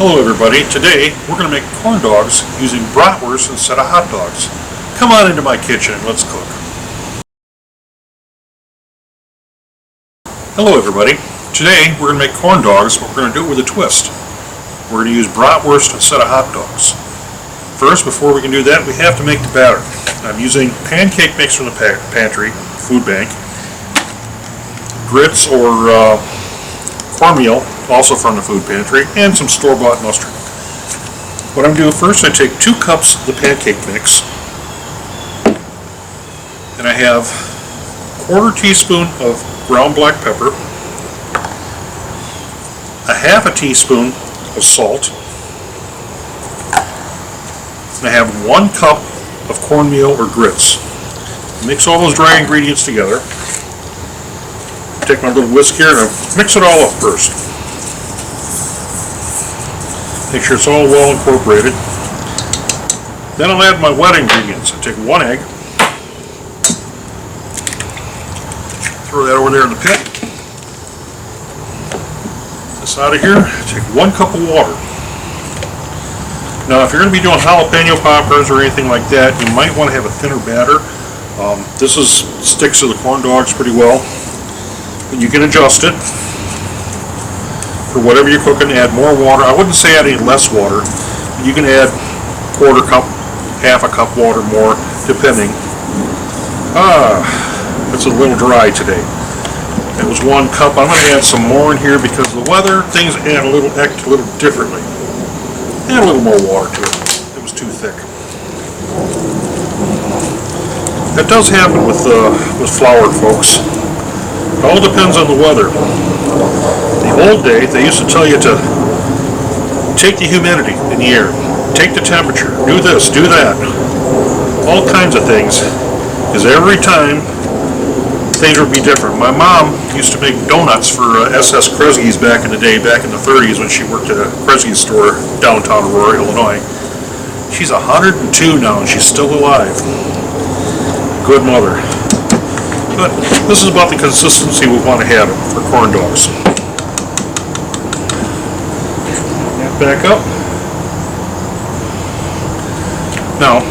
Hello everybody, today we're going to make corn dogs using bratwurst instead of hot dogs. Come on into my kitchen and let's cook. Hello everybody, today we're going to make corn dogs, but we're going to do it with a twist. We're going to use bratwurst instead of hot dogs. First, before we can do that, we have to make the batter. I'm using pancake mix from the pantry, food bank, grits or cornmeal, also from the food pantry, and some store-bought mustard. What I'm doing first, I take 2 cups of the pancake mix, and I have a 1/4 teaspoon of ground black pepper, a 1/2 teaspoon of salt, and I have 1 cup of cornmeal or grits. Mix all those dry ingredients together. Take my little whisk here and I mix it all up first. Make sure it's all well incorporated. Then I'll add my wet ingredients. I take 1 egg, throw that over there in the pit. This out of here, take 1 cup of water. Now if you're going to be doing jalapeno poppers or anything like that, you might want to have a thinner batter. This sticks to the corn dogs pretty well. You can adjust it for whatever you're cooking. Add more water. I wouldn't say add any less water. You can add 1/4 cup, 1/2 cup water more, depending. It's a little dry today. It was 1 cup. I'm going to add some more in here because of the weather. Things add a little differently. Add a little more water to it. It was too thick. That does happen with flour, folks. It all depends on the weather. In the old day, they used to tell you to take the humidity in the air, take the temperature, do this, do that, all kinds of things, because every time things would be different. My mom used to make donuts for SS Kresge's back in the day, back in the 30s when she worked at a Kresge's store downtown Aurora, Illinois. She's 102 now and she's still alive. Good mother. But this is about the consistency we want to have for corn dogs. That back up. Now,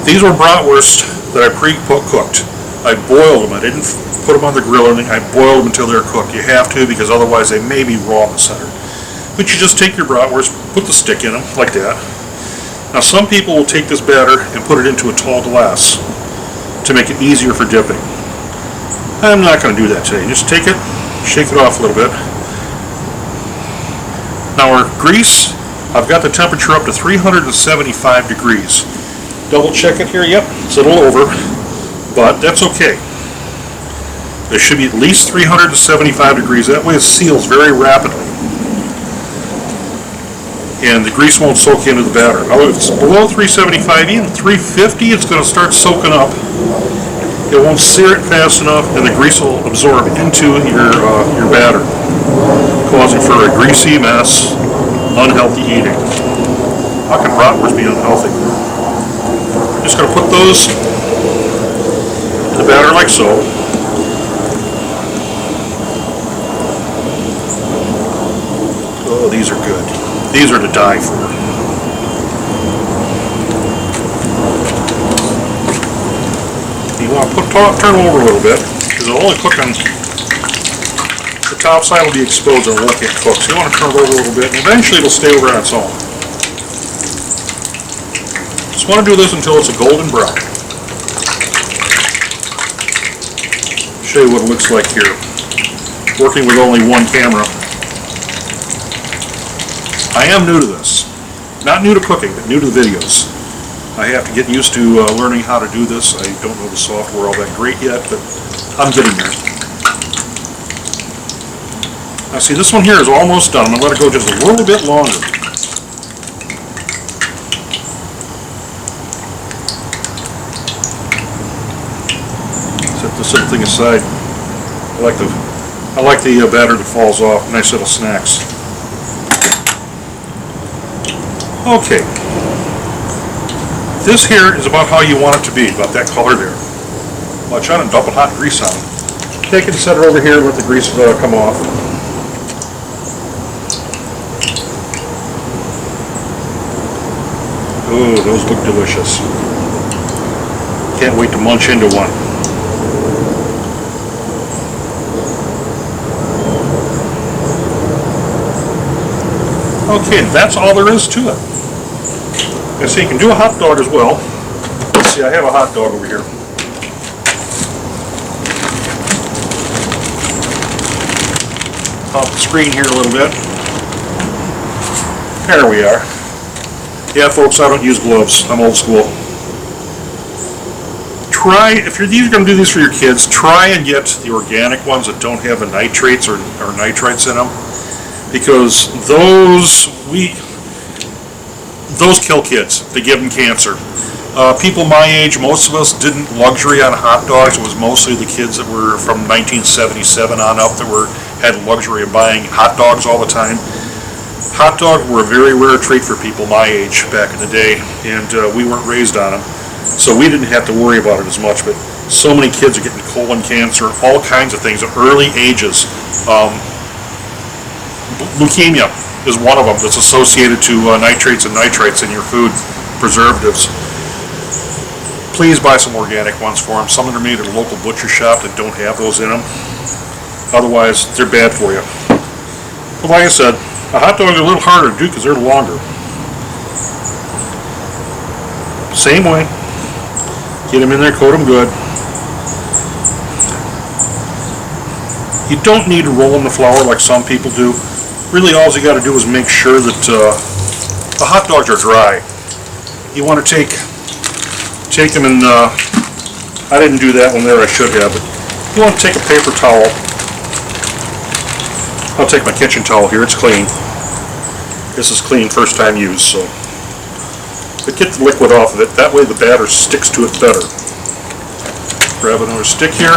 these were bratwurst that I pre-cooked. I boiled them. I didn't put them on the grill or anything. I boiled them until they're cooked. You have to, because otherwise they may be raw in the center. But you just take your bratwurst, put the stick in them, like that. Now some people will take this batter and put it into a tall glass to make it easier for dipping. I'm not going to do that today. Just take it, shake it off a little bit. Now our grease, I've got the temperature up to 375 degrees. Double check it here. Yep, it's a little over, but that's okay. It should be at least 375 degrees. That way it seals very rapidly. And the grease won't soak into the batter. Now if it's below 375, even 350, it's going to start soaking up. It won't sear it fast enough, and the grease will absorb into your batter, causing for a greasy mess, unhealthy eating. How can bratwurst be unhealthy? I'm just going to put those in the batter like so. Oh, these are good. These are to die for. You want to turn them over a little bit, because it'll only cook on the top side will be exposed and it won't get cooked. So you want to turn it over a little bit, and eventually it'll stay over on its own. Just want to do this until it's a golden brown. Show you what it looks like here. Working with only 1 camera. I am new to this. Not new to cooking, but new to the videos. I have to get used to learning how to do this. I don't know the software all that great yet, but I'm getting there. Now see, this one here is almost done. I'm going to let it go just a little bit longer. Set this little thing aside. I like the batter that falls off. Nice little snacks. Okay. This here is about how you want it to be, about that color there. Watch out and double hot grease on it. Take it and set it over here and let the grease come off. those look delicious. Can't wait to munch into one. Okay, that's all there is to it. And so you can do a hot dog as well. Let's see, I have a hot dog over here. Off the screen here a little bit. There we are. Yeah, folks, I don't use gloves. I'm old school. Try, if you're going to do these for your kids, try and get the organic ones that don't have the nitrates or nitrites in them. Because those kill kids. They give them cancer. People my age, most of us didn't luxury on hot dogs. It was mostly the kids that were from 1977 on up that had luxury of buying hot dogs all the time. Hot dogs were a very rare treat for people my age back in the day, and we weren't raised on them, so we didn't have to worry about it as much. But so many kids are getting colon cancer, all kinds of things at early ages. Leukemia is one of them that's associated to nitrates and nitrites in your food, preservatives. Please buy some organic ones for them. Some that are made at a local butcher shop that don't have those in them. Otherwise, they're bad for you. But like I said, a hot dog is a little harder to do because they're longer. Same way. Get them in there, coat them good. You don't need to roll in the flour like some people do. Really, all you got to do is make sure that the hot dogs are dry. You want to take them and I didn't do that one there. I should have. But you want to take a paper towel. I'll take my kitchen towel here. It's clean. This is clean, first time used. So, but get the liquid off of it. That way, the batter sticks to it better. Grab another stick here.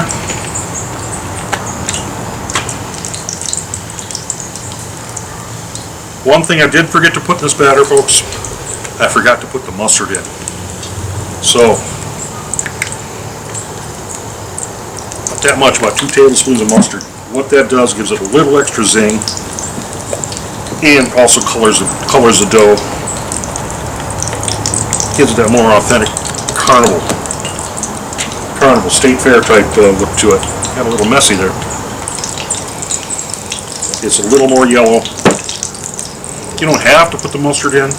One thing I did forget to put in this batter, folks, I forgot to put the mustard in. So, not that much, about 2 tablespoons of mustard. What that does, gives it a little extra zing, and also colors the dough. Gives it that more authentic carnival state fair type look to it. Got a little messy there. It's a little more yellow. You don't have to put the mustard in,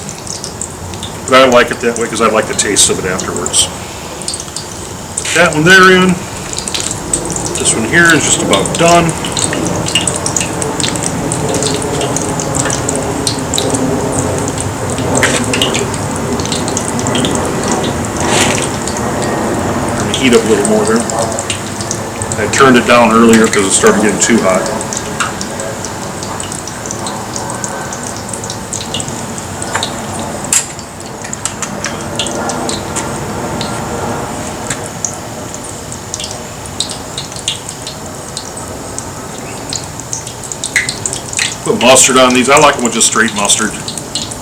but I like it that way because I like the taste of it afterwards. Put that one there in. This one here is just about done. I'm going to heat up a little more there. I turned it down earlier because it started getting too hot. Put mustard on these. I like them with just straight mustard.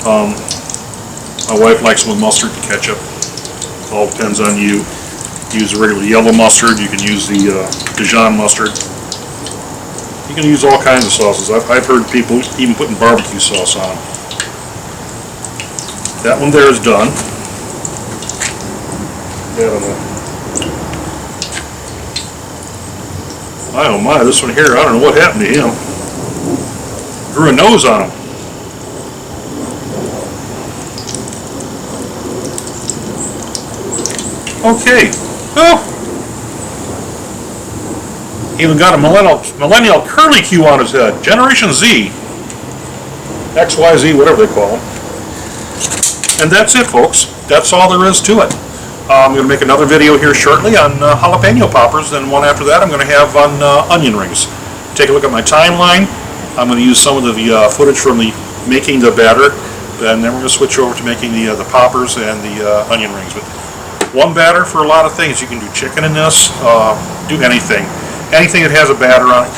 My wife likes them with mustard and ketchup. It all depends on you. Use the regular yellow mustard. You can use the Dijon mustard. You can use all kinds of sauces. I've heard people even putting barbecue sauce on them. That one there is done. Oh my, this one here, I don't know what happened to him. Grew a nose on him. Okay. Oh. Even got a millennial curly Q on his head. Generation Z. XYZ, whatever they call him. And that's it, folks. That's all there is to it. I'm going to make another video here shortly on jalapeno poppers, then one after that I'm going to have on onion rings. Take a look at my timeline. I'm going to use some of the footage from making the batter, and then we're going to switch over to making the poppers and the onion rings. But one batter for a lot of things. You can do chicken in this, do anything that has a batter on it.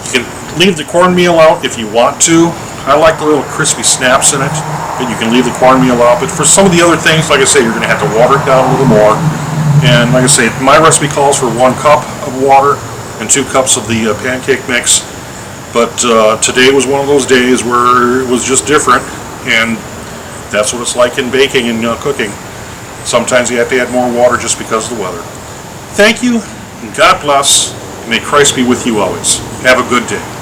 You can leave the cornmeal out if you want to. I like the little crispy snaps in it, but you can leave the cornmeal out. But for some of the other things, like I say, you're going to have to water it down a little more. And like I say, my recipe calls for 1 cup of water and 2 cups of the pancake mix. But today was one of those days where it was just different, and That's what it's like in baking and cooking. Sometimes you have to add more water just because of the weather. Thank you, and God bless, and may Christ be with you always. Have a good day.